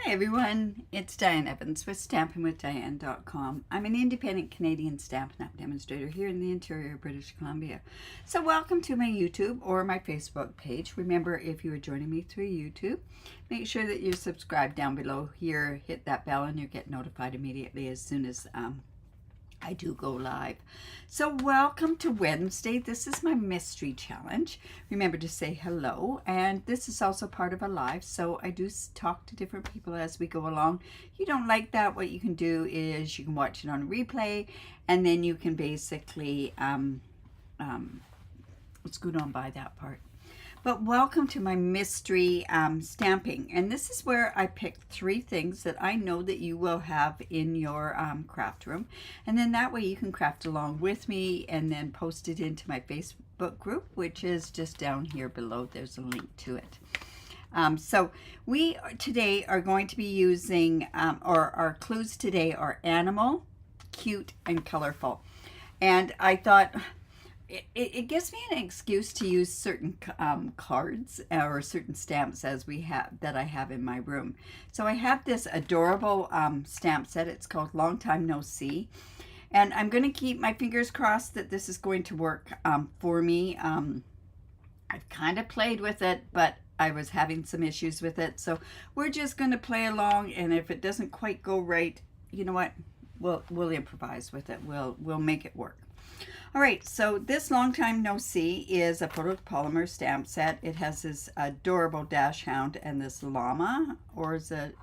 Hi everyone, it's Diane Evans with StampingWithDiane.com. I'm an independent Canadian Stampin' Up! Demonstrator here in the interior of British Columbia. So welcome to my YouTube or my Facebook page. Remember, if you are joining me through YouTube, make sure that you're subscribed down below here. Hit that bell and you'll get notified immediately as soon as I do go live. So welcome to Wednesday. This is my mystery challenge. Remember to say hello, and this is also part of a live, so I do talk to different people as we go along. If you don't like that, what you can do is you can watch it on replay, and then you can basically scoot on by that part. But welcome to my mystery stamping, and this is where I picked 3 things that I know that you will have in your craft room, and then that way you can craft along with me and then post it into my Facebook group, which is just down here below. There's a link to it. So we today are going to be using, or our clues today are animal, cute, and colorful. And I thought, it gives me an excuse to use certain cards or certain stamps as we have that I have in my room. So I have this adorable stamp set. It's called Long Time No See, and I'm going to keep my fingers crossed that this is going to work for me. I've kind of played with it, but I was having some issues with it, so we're just going to play along, and if it doesn't quite go right, you know what, we'll improvise with it. We'll make it work. All right, so this Long Time No See is a photopolymer stamp set. It has this adorable dash hound and this llama, or is it?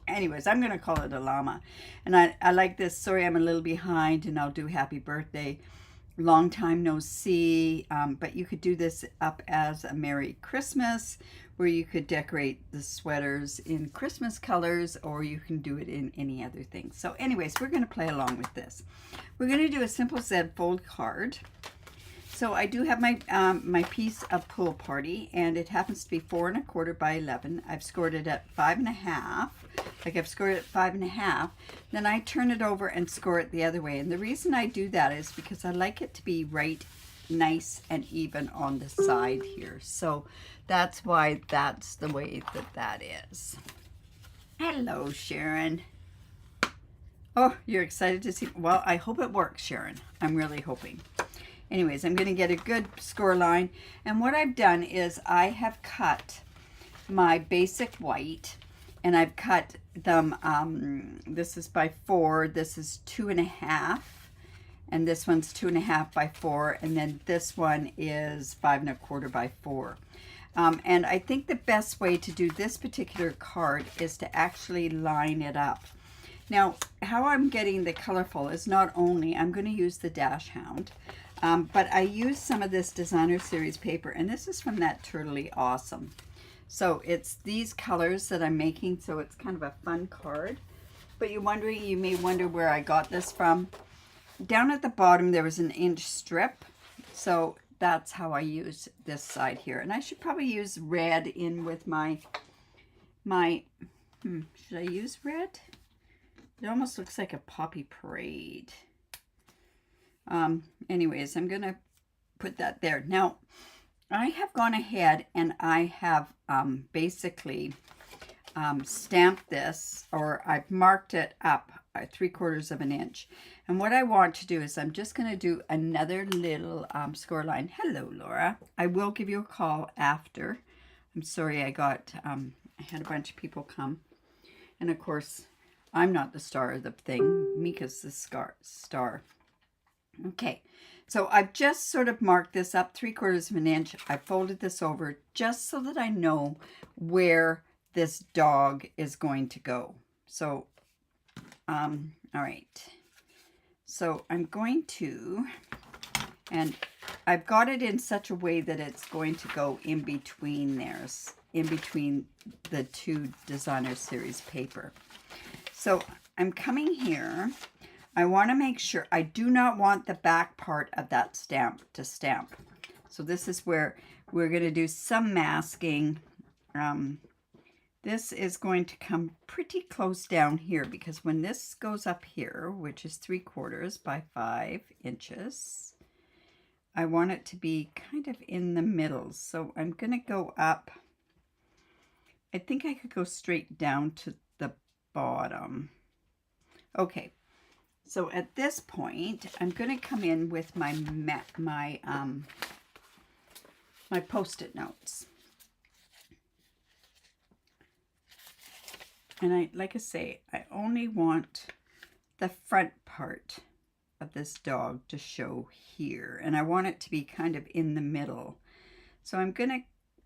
Anyways, I'm going to call it a llama. And I like this. Sorry, I'm a little behind, and I'll do happy birthday. Long Time No See, but you could do this up as a Merry Christmas, where you could decorate the sweaters in Christmas colors, or you can do it in any other thing. So anyways, we're going to play along with this. We're going to do a simple Z fold card. So I do have my my piece of Pool Party, and it happens to be 4 1/4 by 11. I've scored it at 5 1/2. Like I've scored it at 5 1/2. Then I turn it over and score it the other way. And the reason I do that is because I like it to be right, nice and even on the side here. So that's why that's the way that is. Hello, Sharon. Oh, you're excited to see. Well, I hope it works, Sharon. I'm really hoping. Anyways, I'm going to get a good score line. And what I've done is I have cut my basic white, and I've cut them, this is by 4, this is 2 1/2, and this one's 2 1/2 by 4, and then this one is 5 1/4 by 4. And I think the best way to do this particular card is to actually line it up. Now, how I'm getting the colorful is not only, I'm going to use the dash hound, but I use some of this designer series paper, and this is from that Turtley Awesome. So it's these colors that I'm making, so it's kind of a fun card. But you may wonder where I got this from. Down at the bottom there was an inch strip, so that's how I use this side here. And I should probably use red in with my should I use red? It almost looks like a poppy parade. Anyways, I'm going to put that there. Now, I have gone ahead and I have basically stamped this, or I've marked it up 3/4 of an inch. And what I want to do is I'm just going to do another little score line. Hello, Laura. I will give you a call after. I'm sorry I had a bunch of people come. And of course, I'm not the star of the thing. Mika's the star. Okay, so I've just sort of marked this up 3/4 of an inch. I folded this over just so that I know where this dog is going to go. So, all right. So I'm going to, and I've got it in such a way that it's going to go in between theirs, in between the 2 designer series paper. So I'm coming here. I want to make sure, I do not want the back part of that stamp to stamp. So this is where we're going to do some masking. This is going to come pretty close down here, because when this goes up here, which is 3/4 by 5 inches, I want it to be kind of in the middle. So I'm going to go up I think I could go straight down to the bottom. Okay, so at this point, I'm going to come in with my Post-it notes. And like I say, I only want the front part of this dog to show here. And I want it to be kind of in the middle. So I'm going to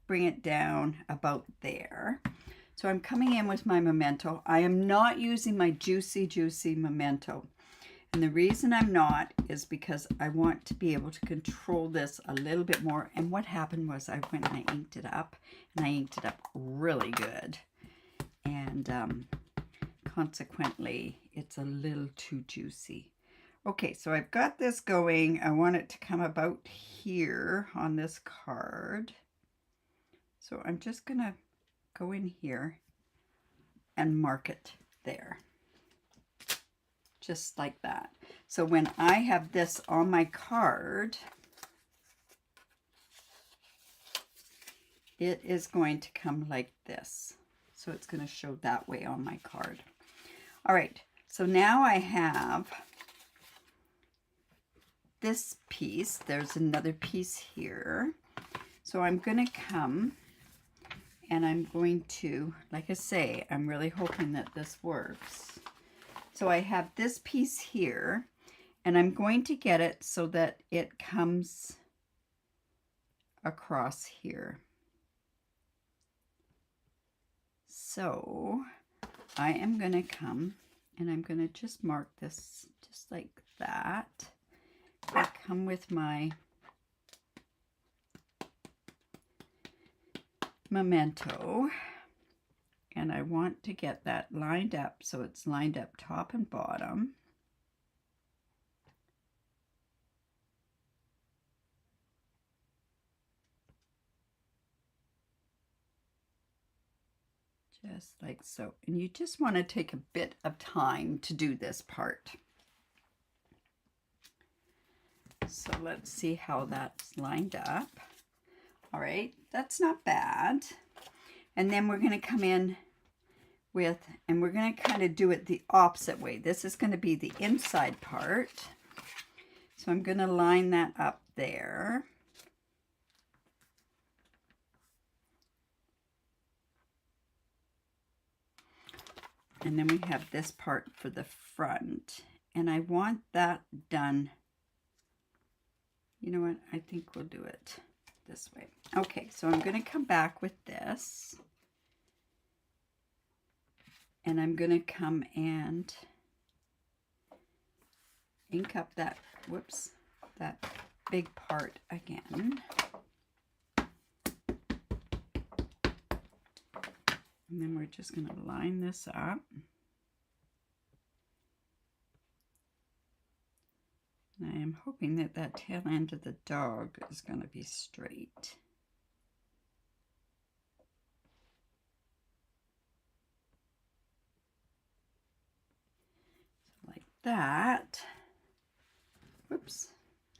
bring it down about there. So I'm coming in with my Memento. I am not using my Juicy Memento. And the reason I'm not is because I want to be able to control this a little bit more. And what happened was I went and I inked it up. And I inked it up really good. And consequently, it's a little too juicy. Okay, so I've got this going. I want it to come about here on this card. So I'm just going to go in here and mark it there. Just like that. So when I have this on my card, it is going to come like this. So it's going to show that way on my card. All right, so now I have this piece. There's another piece here. So I'm going to come and I'm going to, like I say, I'm really hoping that this works. So I have this piece here, and I'm going to get it so that it comes across here. So I am going to come and I'm going to just mark this just like that. I come with my Memento and I want to get that lined up so it's lined up top and bottom. Just like so. And you just want to take a bit of time to do this part. So let's see how that's lined up. All right, that's not bad. And then we're going to come in with, and we're going to kind of do it the opposite way. This is going to be the inside part. So I'm going to line that up there. And then we have this part for the front. And I want that done. You know what? I think we'll do it this way. Okay, so I'm going to come back with this. And I'm going to come and ink up that, whoops, that big part again. And then we're just going to line this up. And I am hoping that that tail end of the dog is going to be straight. So like that. Whoops.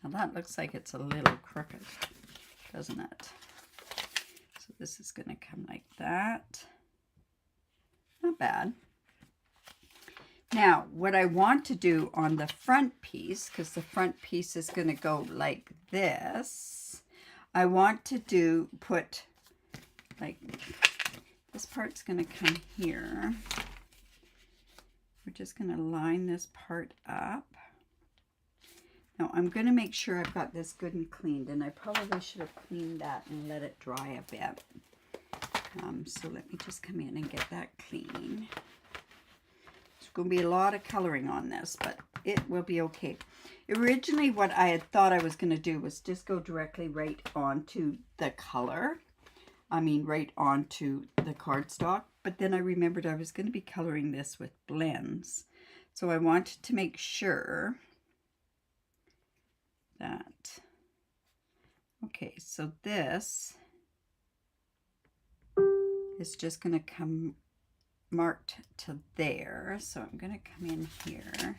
Now that looks like it's a little crooked, doesn't it? So this is going to come like that. Not bad. Now, what I want to do on the front piece, because the front piece is going to go like this, I want to put, like, this part's going to come here. We're just going to line this part up. Now, I'm going to make sure I've got this good and cleaned, and I probably should have cleaned that and let it dry a bit. So let me just come in and get that clean. There's going to be a lot of coloring on this, but it will be okay. Originally, what I had thought I was going to do was just go directly right onto the color. I mean, right onto the cardstock. But then I remembered I was going to be coloring this with blends. So I wanted to make sure that, okay, so this is just going to come marked to there. So I'm going to come in here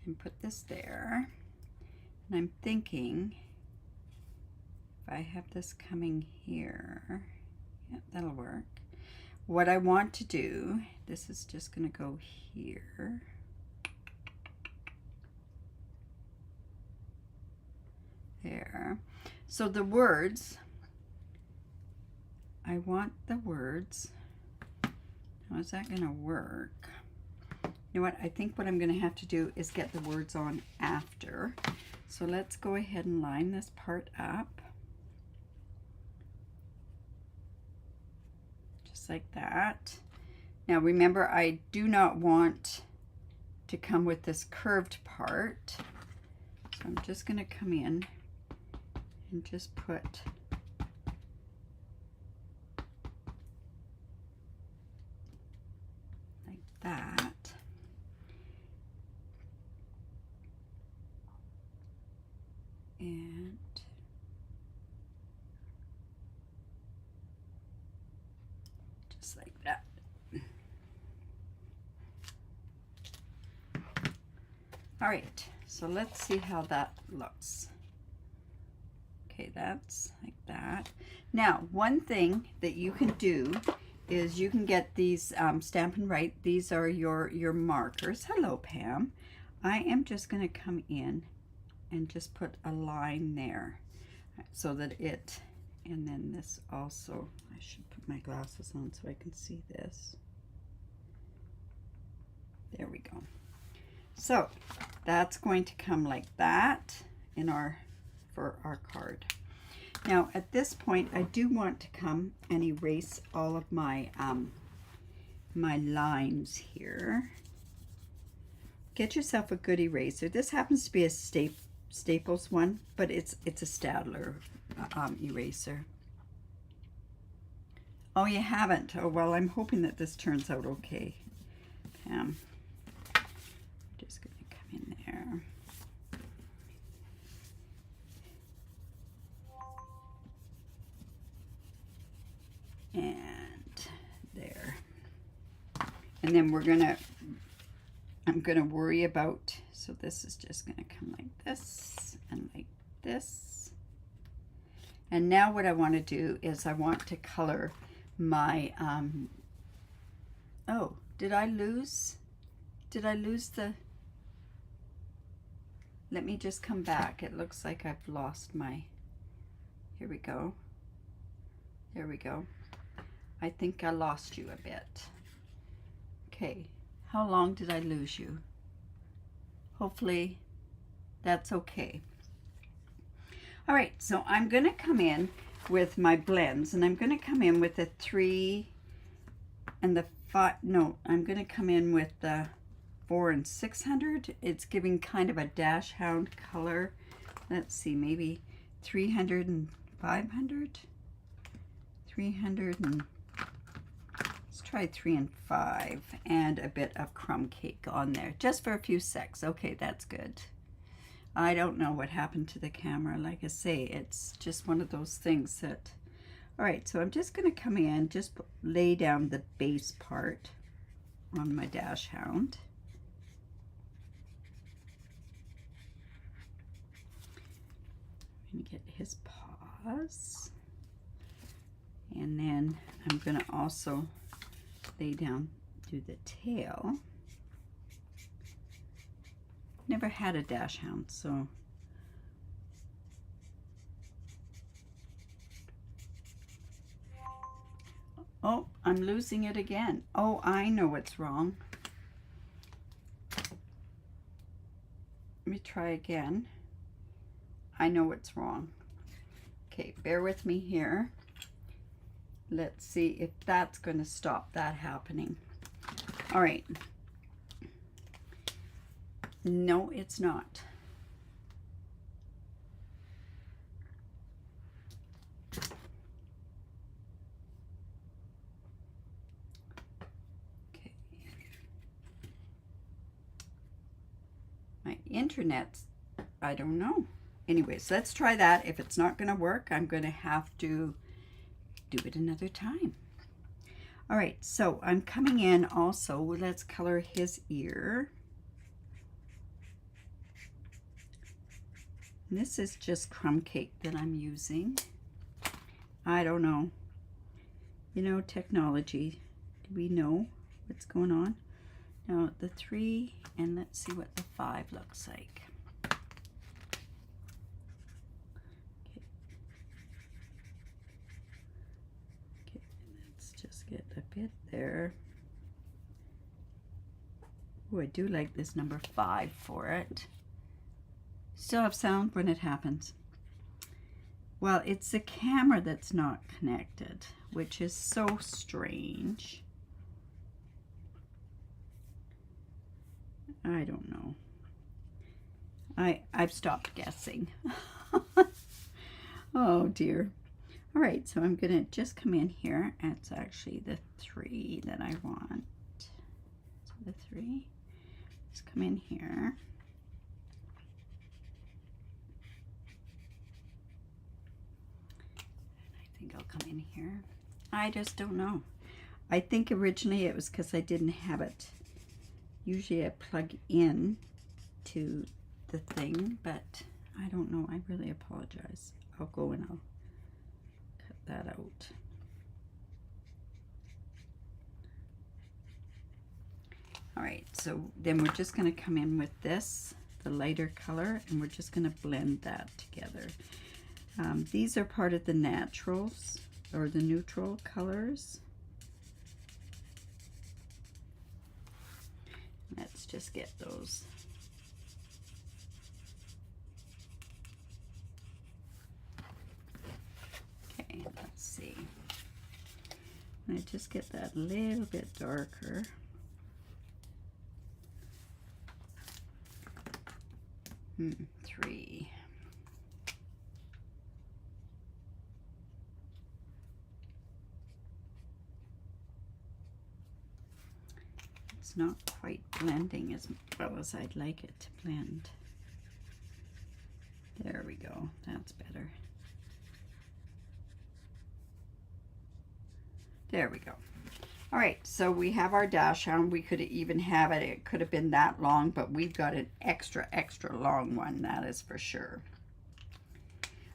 and put this there. And I'm thinking I have this coming here, yeah, that'll work. What I want to do, this is just going to go here. There. So the words, I want the words. How is that going to work? You know what? I think what I'm going to have to do is get the words on after. So let's go ahead and line this part up. Just like that. Now remember, I do not want to come with this curved part. So I'm just going to come in and just put like that. And just like that. All right, so let's see how that looks. Okay, that's like that. Now, one thing that you can do is you can get these Stampin' Write. These are your markers. Hello, Pam. I am just going to come in and just put a line there so that it, and then this also, I should put my glasses on so I can see this. There we go. So that's going to come like that in for our card. Now at this point I do want to come and erase all of my my lines here. Get yourself a good eraser. This happens to be a Staples one, but it's a Staedtler eraser. Oh, you haven't? Oh, well, I'm hoping that this turns out okay, Pam. I'm just going to come in there. And there. And then I'm gonna worry about, so this is just gonna come like this and like this. And now what I want to do is I want to color my, oh, did I lose the, let me just come back. It looks like I've lost my, here we go. There we go. I think I lost you a bit. Okay. How long did I lose you? Hopefully that's okay. All right, so I'm going to come in with my blends, and I'm going to come in with the 3 and the 5. No, I'm going to come in with the 4 and 600. It's giving kind of a dash hound color. Let's see, maybe 300 and 500. 300 and let's try 3 and 5, and a bit of crumb cake on there just for a few secs. Okay, that's good. I don't know what happened to the camera. Like I say, it's just one of those things that, all right, so I'm just going to come in, just lay down the base part on my dash hound. I'm going to get his paws. And then I'm going to also lay down through the tail. Never had a dash hound, so oh, I'm losing it again. Oh, I know what's wrong. Let me try again. I know what's wrong. Okay, bear with me here. Let's see if that's going to stop that happening. All right. No, it's not. Okay. My internet's, I don't know. Anyways, let's try that. If it's not going to work, I'm going to have to do it another time. All right, so I'm coming in also, let's color his ear. And this is just crumb cake that I'm using. I don't know. You know, technology. Do we know what's going on? Now the 3, and let's see what the 5 looks like. Okay, let's just get a bit there. Oh, I do like this number 5 for it. Still have sound when it happens. Well, it's the camera that's not connected, which is so strange. I don't know. I've stopped guessing. Oh dear. All right, so I'm gonna just come in here. It's actually the 3 that I want. So the 3. Just come in here. I think I'll come in here. I just don't know. I think originally it was because I didn't have it. Usually I plug in to the thing, but I don't know. I really apologize. I'll go and I'll cut that out. All right, so then we're just going to come in with this, the lighter color, and we're just going to blend that together. These are part of the naturals or the neutral colors. Let's just get those. Okay, let's see. I'm going to just get that a little bit darker. Three. It's not quite blending as well as I'd like it to blend. There we go. That's better. There we go. All right, so we have our dash on. We could even have it, it could have been that long, but we've got an extra long one, that is for sure.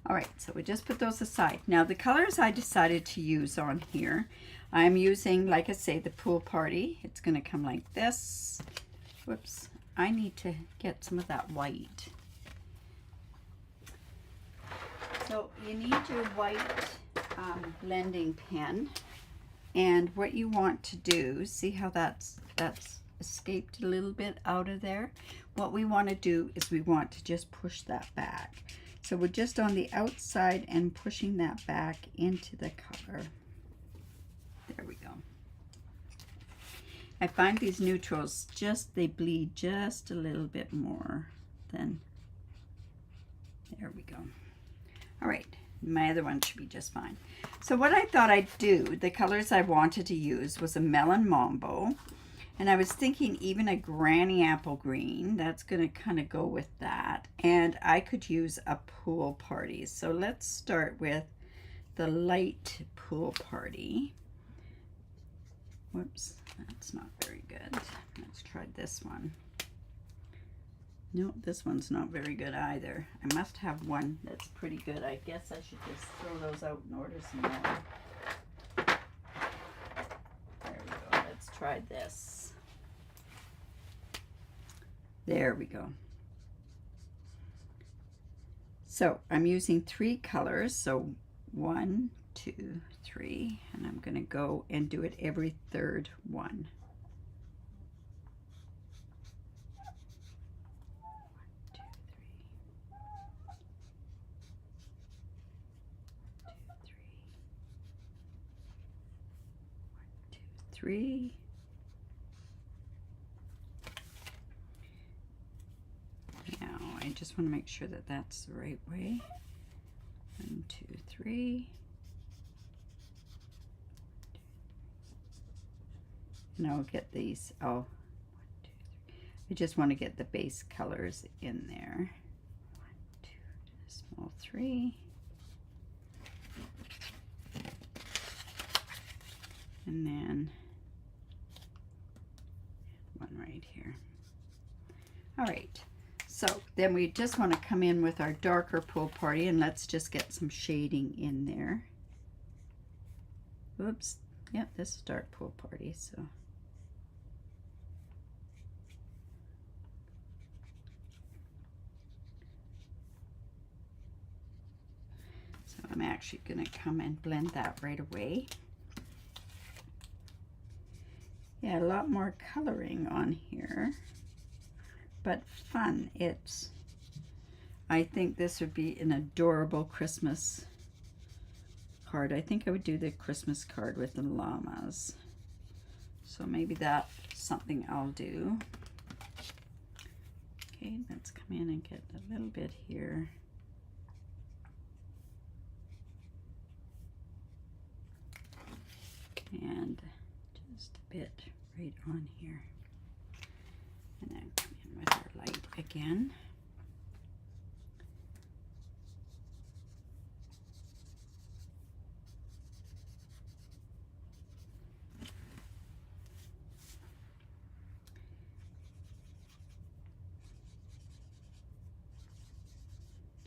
All right, so we just put those aside. Now the colors I decided to use on here, I'm using, like I say, the Pool Party. It's gonna come like this. Whoops, I need to get some of that white. So you need your white blending pen. And what you want to do, see how that's escaped a little bit out of there? What we want to do is we want to just push that back. So we're just on the outside and pushing that back into the color. There we go. I find these neutrals they bleed just a little bit more than, there we go. All right. My other one should be just fine. So what I thought I'd do, the colors I wanted to use was a Melon Mambo. And I was thinking even a Granny Apple Green. That's going to kind of go with that. And I could use a Pool Party. So let's start with the light Pool Party. Whoops, that's not very good. Let's try this one. No, this one's not very good either. I must have one that's pretty good. I guess I should just throw those out and order some more. There we go. Let's try this. There we go. So I'm using 3 colors. So 1, 2, 3, and I'm going to go and do it every third one. Three. Now I just want to make sure that that's the right way. 1, 2, 3. And I'll get these. Oh, 1, 2, 3. I just want to get the base colors in there. 1, 2, small 3. And then one right here. All right, so then we just want to come in with our darker Pool Party, and let's just get some shading in there. Oops. Yep, this is dark pool party, so. So I'm actually going to come and blend that right away. Yeah, a lot more coloring on here, but fun. I think this would be an adorable Christmas card. I think I would do the Christmas card with the llamas. So maybe that's something I'll do. Okay, let's come in and get a little bit here. And just a bit right on here. And then come in with our light again.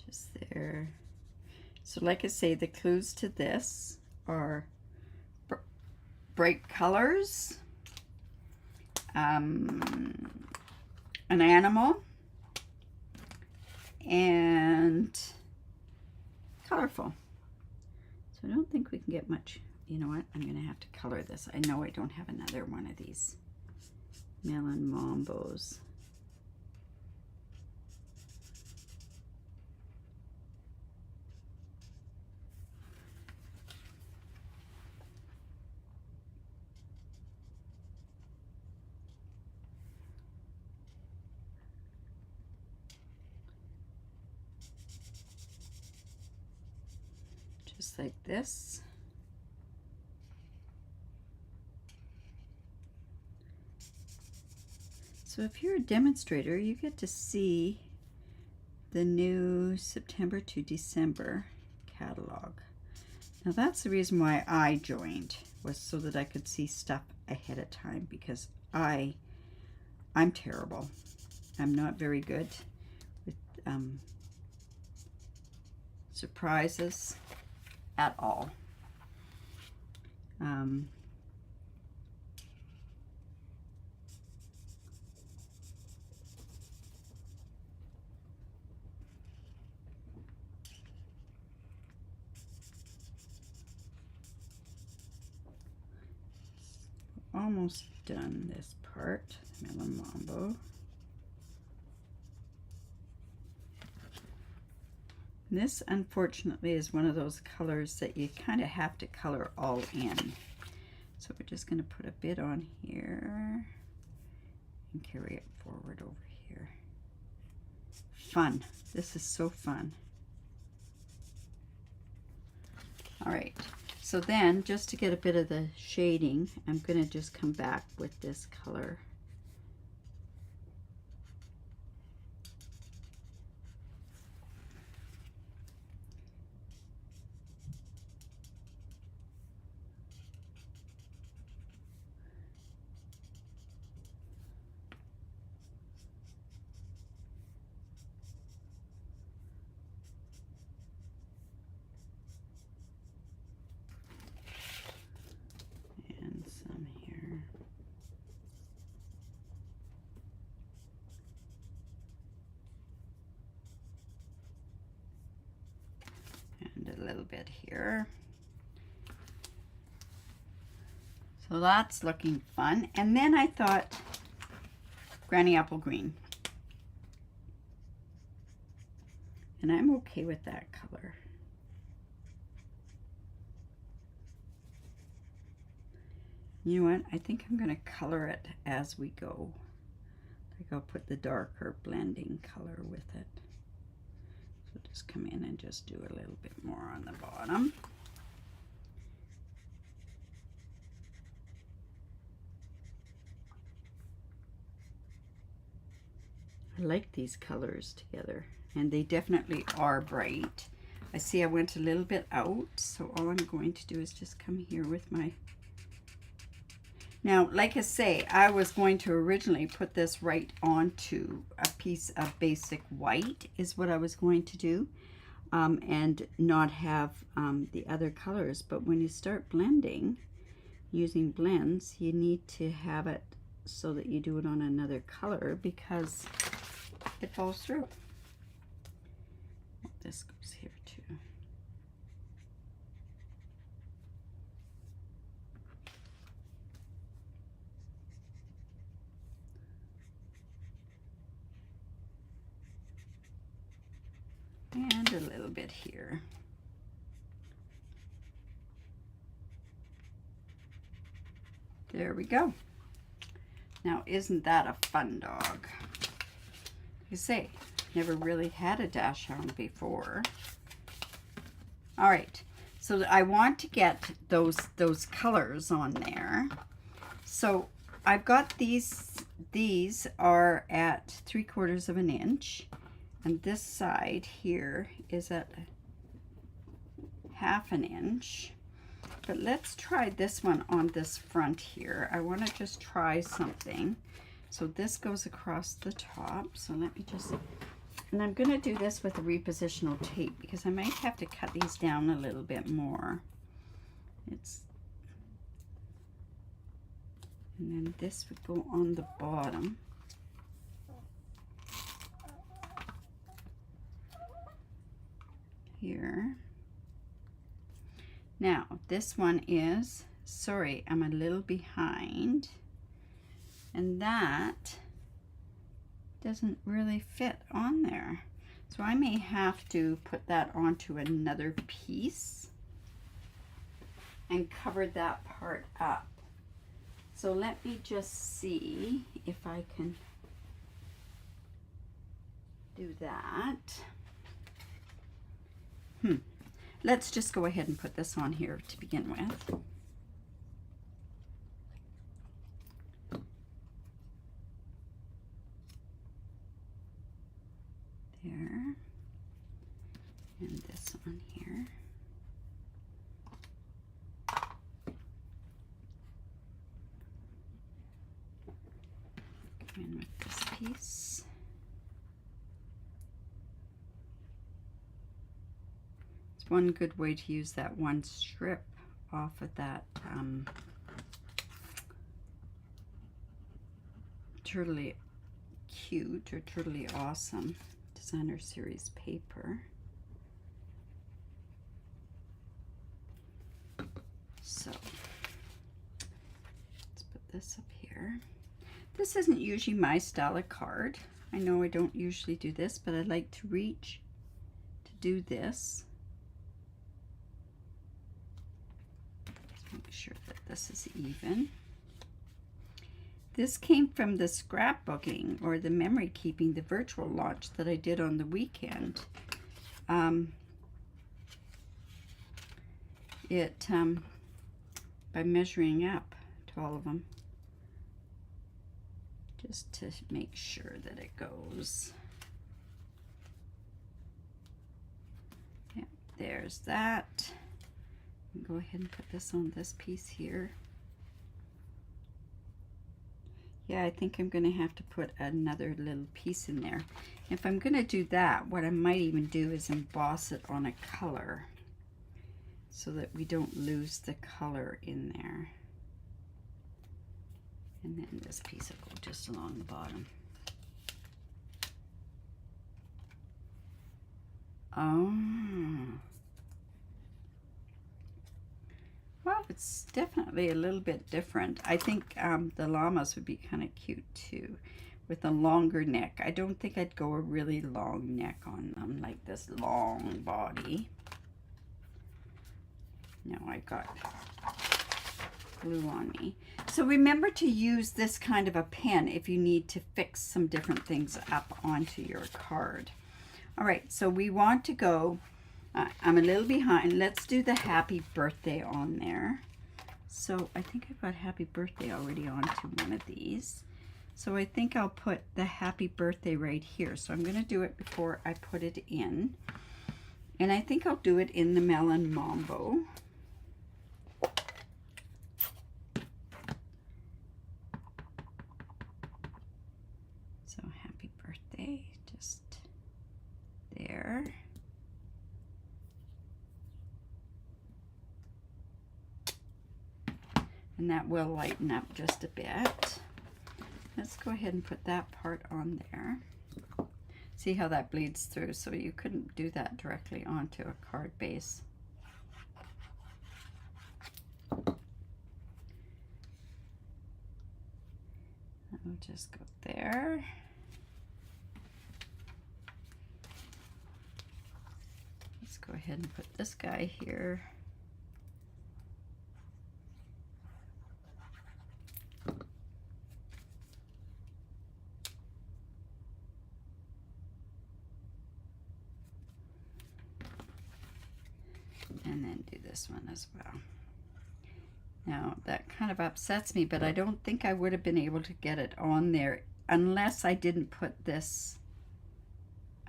Just there. So like I say, the clues to this are bright colors, an animal, and colorful. So I don't think we can get much. You know what? I'm going to have to color this. I know I don't have another one of these Melon Mambos. Just like this. So if you're a demonstrator, you get to see the new September to December catalog. Now that's the reason why I joined, was so that I could see stuff ahead of time, because I'm terrible. I'm not very good with surprises at all. Almost done this part, Melon Mambo. This, unfortunately, is one of those colors that you kind of have to color all in. So we're just going to put a bit on here and carry it forward over here. Fun. This is so fun. All right. So then, just to get a bit of the shading, I'm going to just come back with this color. A little bit here. So that's looking fun. And then I thought Granny Apple Green. And I'm okay with that color. You know what? I think I'm going to color it as we go. I think I'll put the darker blending color with it. So just come in and just do a little bit more on the bottom. I like these colors together, and they definitely are bright. I see I went a little bit out, so all I'm going to do is just come here with my... Now, like I say, I was going to originally put this right onto a piece of basic white, is what I was going to do. and not have the other colors. But when you start blending, using blends, you need to have it so that you do it on another color because it falls through. This goes here too. And a little bit here. There we go. Now, isn't that a fun dog? You say, never really had a dachshund before. All right, so I want to get those colors on there. So I've got these are at 3/4 of an inch, and this side here is at 1/2 an inch. But let's try this one on this front here. I want to just try something. So this goes across the top. So let me just, and I'm going to do this with a repositional tape because I might have to cut these down a little bit more. And then this would go on the bottom. Here. Now, this one is, sorry, I'm a little behind, and that doesn't really fit on there. So I may have to put that onto another piece and cover that part up. So let me just see if I can do that. Let's just go ahead and put this on here to begin with. There. And this on here. Come in with this piece. One good way to use that one strip off of that Totally Cute or Totally Awesome Designer Series paper. So let's put this up here. This isn't usually my style of card. I know I don't usually do this, but I like to reach to do this. Make sure that this is even. This came from the scrapbooking or the memory keeping, the virtual launch that I did on the weekend. By measuring up to all of them, just to make sure that it goes. Yeah, there's that. Go ahead and put this on this piece here. Yeah, I think I'm going to have to put another little piece in there. If I'm going to do that, what I might even do is emboss it on a color so that we don't lose the color in there. And then this piece will go just along the bottom. Oh. Well, it's definitely a little bit different. I think the llamas would be kind of cute too, with a longer neck. I don't think I'd go a really long neck on them, like this long body. No, I got glue on me. So remember to use this kind of a pen if you need to fix some different things up onto your card. All right, so we want to go, I'm a little behind. Let's do the happy birthday on there. So I think I've got happy birthday already onto one of these. So I think I'll put the happy birthday right here. So I'm going to do it before I put it in. And I think I'll do it in the Melon Mambo. So happy birthday, just there. And that will lighten up just a bit. Let's go ahead and put that part on there. See how that bleeds through, so you couldn't do that directly onto a card base. I'll just go there. Let's go ahead and put this guy here. And then do this one as well. Now that kind of upsets me, but I don't think I would have been able to get it on there unless I didn't put this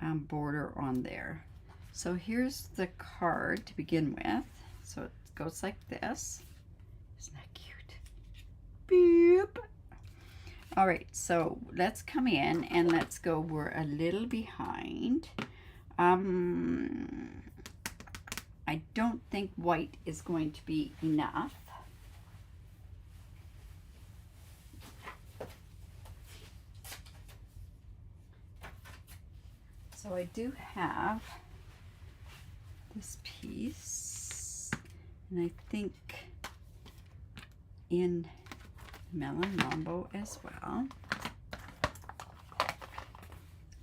border on there. So here's the card to begin with. So it goes like this. Isn't that cute? Beep. All right, so let's come in and let's go. We're a little behind. I don't think white is going to be enough. So I do have this piece, and I think in Melon Mambo as well.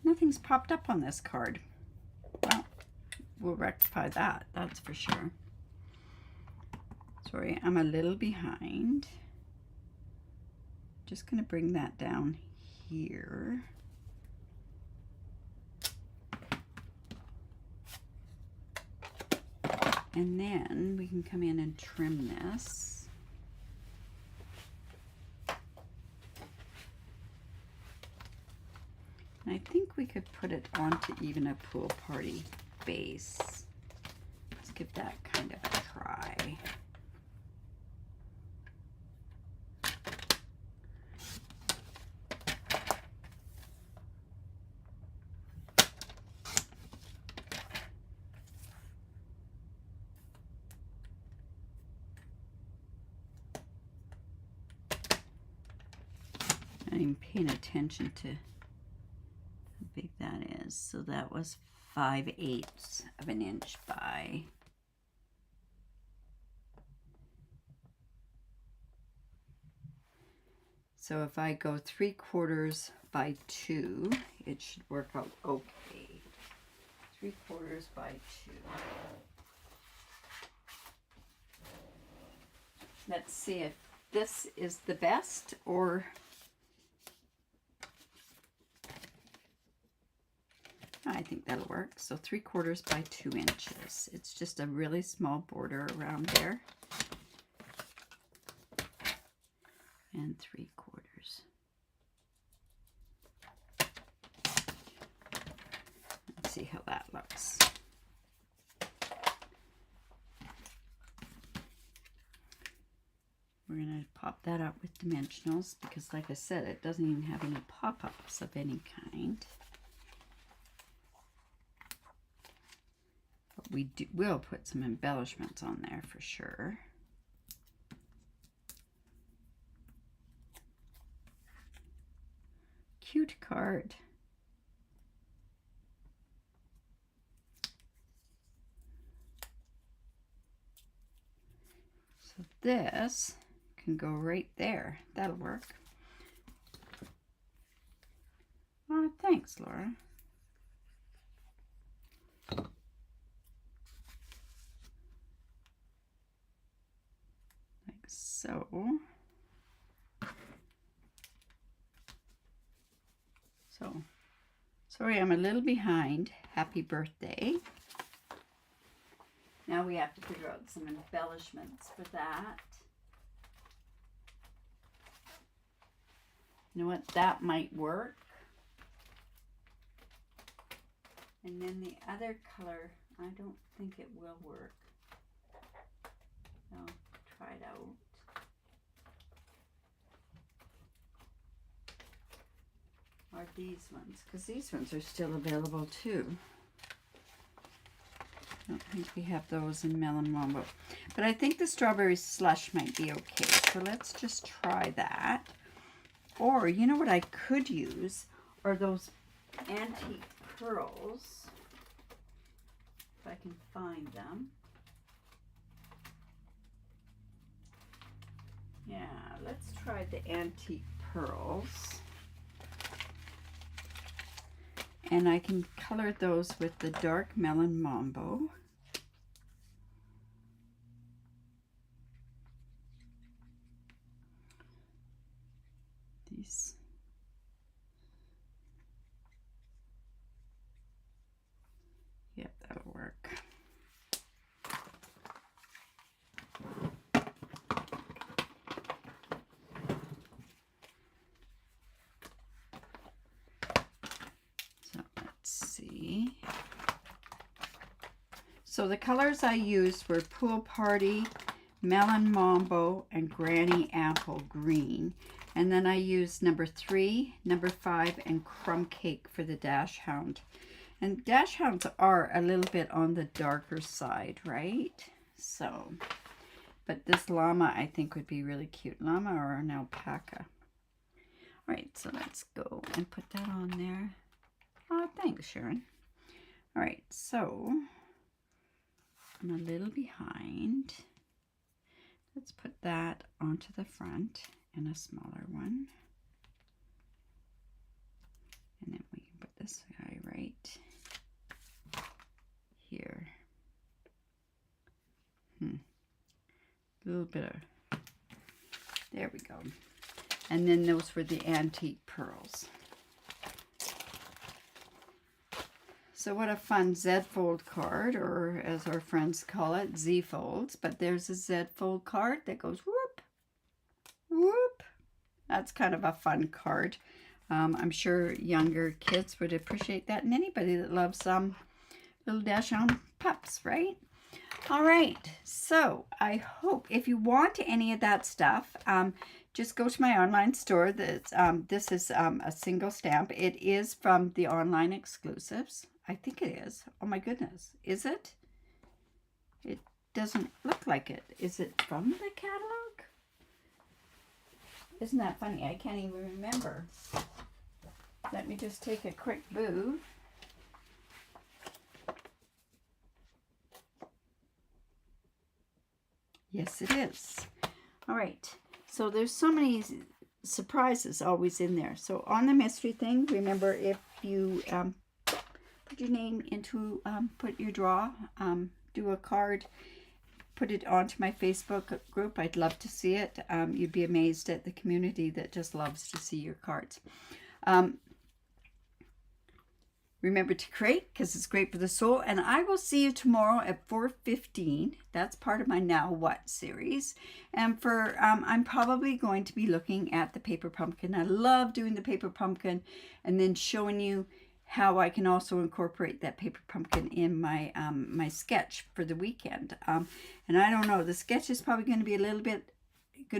Nothing's popped up on this card. Well, we'll rectify that, that's for sure. Sorry, I'm a little behind. Just gonna bring that down here. And then we can come in and trim this. And I think we could put it onto even a pool party base. Let's give that kind of a try. I'm paying attention to how big that is. So that was 5/8 of an inch by so if I go 3/4 by 2, it should work out okay. 3/4 by 2. Let's see if this is the best, or I think that'll work. So 3/4 by 2 inches. It's just a really small border around there. And 3/4. Let's see how that looks. We're going to pop that up with dimensionals because, like I said, it doesn't even have any pop-ups of any kind. But we'll put some embellishments on there for sure. Cute card. So this can go right there. That'll work. Oh, thanks, Laura. Like so. So, sorry, I'm a little behind. Happy birthday. Now we have to figure out some embellishments for that. You know what? That might work. And then the other color, I don't think it will work. I'll try it out. Are these ones, because these ones are still available too. Don't think we have those in Melon Mambo. But I think the strawberry slush might be okay. So let's just try that. Or, you know what I could use are those antique pearls. If I can find them. Yeah, let's try the antique pearls. And I can color those with the dark Melon Mambo. These. Yep, that'll work. So the colors I used were Pool Party, Melon Mambo, and Granny Apple Green. And then I used number 3, number 5, and Crumb Cake for the Dash Hound. And Dash Hounds are a little bit on the darker side, right? So, but this llama I think would be really cute. Llama or an alpaca. All right, so let's go and put that on there. Oh, thanks, Sharon. All right, so I'm a little behind. Let's put that onto the front and a smaller one. And then we can put this guy right here. A little bit of, there we go. And then those were the antique pearls. So what a fun Z-fold card, or as our friends call it, Z-folds. But there's a Z-fold card that goes whoop, whoop. That's kind of a fun card. I'm sure younger kids would appreciate that, and anybody that loves little Dachshund pups, right? All right, so I hope if you want any of that stuff, just go to my online store. This is a single stamp. It is from the online exclusives. I think it is. Oh my goodness. Is it? It doesn't look like it. Is it from the catalog? Isn't that funny? I can't even remember. Let me just take a quick boo. Yes, it is. All right. So there's so many surprises always in there. So on the mystery thing, remember if you put your name into, put your draw, do a card, put it onto my Facebook group. I'd love to see it. You'd be amazed at the community that just loves to see your cards. Remember to create, because it's great for the soul. And I will see you tomorrow at 4:15. That's part of my Now What series. And for I'm probably going to be looking at the paper pumpkin. I love doing the paper pumpkin and then showing you how I can also incorporate that paper pumpkin in my my sketch for the weekend. And I don't know, the sketch is probably going to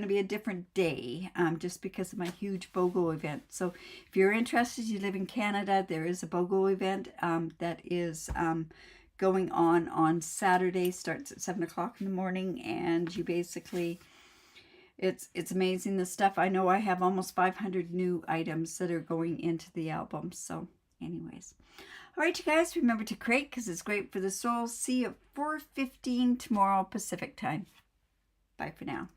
be a different day, just because of my huge BOGO event. So if you're interested, you live in Canada, there is a BOGO event that is going on Saturday, starts at 7 o'clock in the morning, and you basically, it's amazing the stuff. I know I have almost 500 new items that are going into the album. So anyways, all right, you guys, remember to create, because it's great for the soul. See you at 4:15 tomorrow Pacific time. Bye for now.